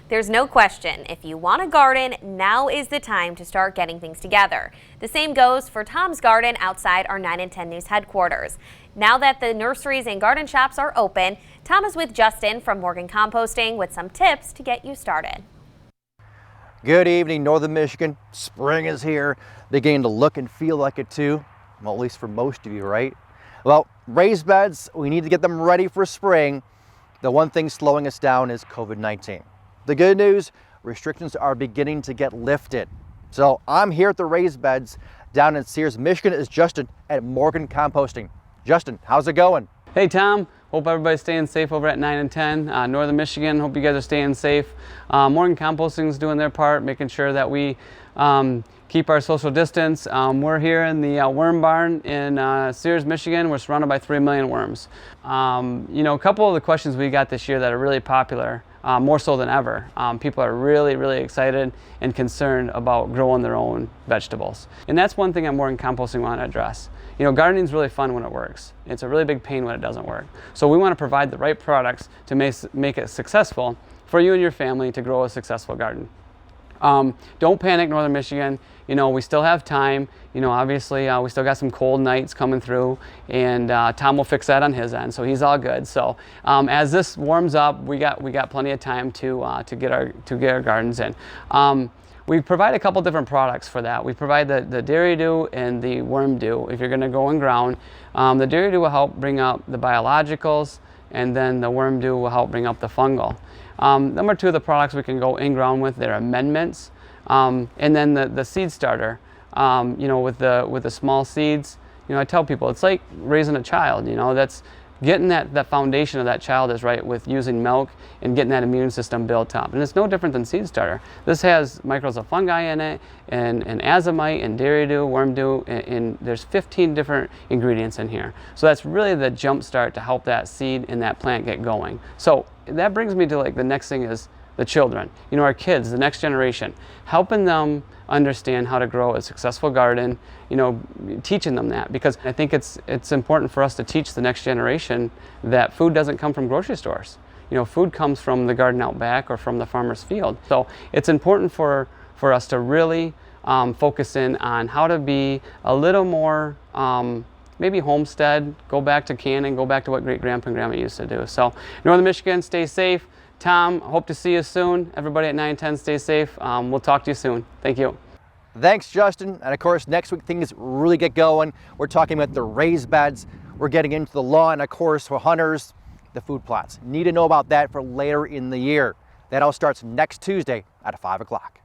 There's no question, if you want a garden, now is the time to start getting things together. The same goes for Tom's garden outside our 9 and 10 News headquarters. Now that the nurseries and garden shops are open, Tom is with Justin from Morgan Composting with some tips to get you started. Good evening, Northern Michigan. Spring is here. Beginning to look and feel like it too. Well, at least for most of you, right? Well, raised beds, we need to get them ready for spring. The one thing slowing us down is COVID-19. The good news, restrictions are beginning to get lifted. So I'm here at the raised beds down in Sears, Michigan. Is Justin at Morgan Composting. Justin, how's it going? Hey Tom, hope everybody's staying safe over at 9 and 10. Northern Michigan, hope you guys are staying safe. Morgan Composting is doing their part, making sure that we keep our social distance. We're here in the worm barn in Sears, Michigan. We're surrounded by 3 million worms. You know, a couple of the questions we got this year that are really popular, more so than ever. People are really excited and concerned about growing their own vegetables. And that's one thing at Morgan Composting we want to address. You know, gardening is really fun when it works. It's a really big pain when it doesn't work. So we want to provide the right products to make it successful for you and your family to grow a successful garden. Don't panic, Northern Michigan. You know, we still have time. You know, obviously we still got some cold nights coming through, and Tom will fix that on his end, so he's all good. So as this warms up, we got plenty of time to get our gardens in. We provide a couple different products for that. We provide the Dairy Dew and the Worm Dew. If you're going to go in ground, the Dairy Dew will help bring up the biologicals, and then the Worm Dew will help bring up the fungal. Number two of the products we can go in ground with, they're amendments, and then the seed starter. You know, with the small seeds, you know, I tell people it's like raising a child. You know, that's getting that foundation of that child is right with using milk and getting that immune system built up. And it's no different than seed starter. This has microbes of fungi in it, and azomite, and Dairy Dew, Worm Dew, and there's 15 different ingredients in here. So that's really the jump start to help that seed and that plant get going. So that brings me to like the next thing is the children. You know, our kids, the next generation, helping them understand how to grow a successful garden, you know, teaching them that, because I think it's important for us to teach the next generation that food doesn't come from grocery stores. You know, food comes from the garden out back or from the farmer's field. So it's important for us to really focus in on how to be a little more maybe homestead, go back to canning, go back to what great grandpa and grandma used to do. So Northern Michigan, stay safe. Tom, hope to see you soon. Everybody at 910, stay safe. We'll talk to you soon. Thank you. Thanks, Justin. And of course, next week things really get going. We're talking about the raised beds. We're getting into the lawn, of course, for hunters, the food plots. Need to know about that for later in the year. That all starts next Tuesday at 5 o'clock.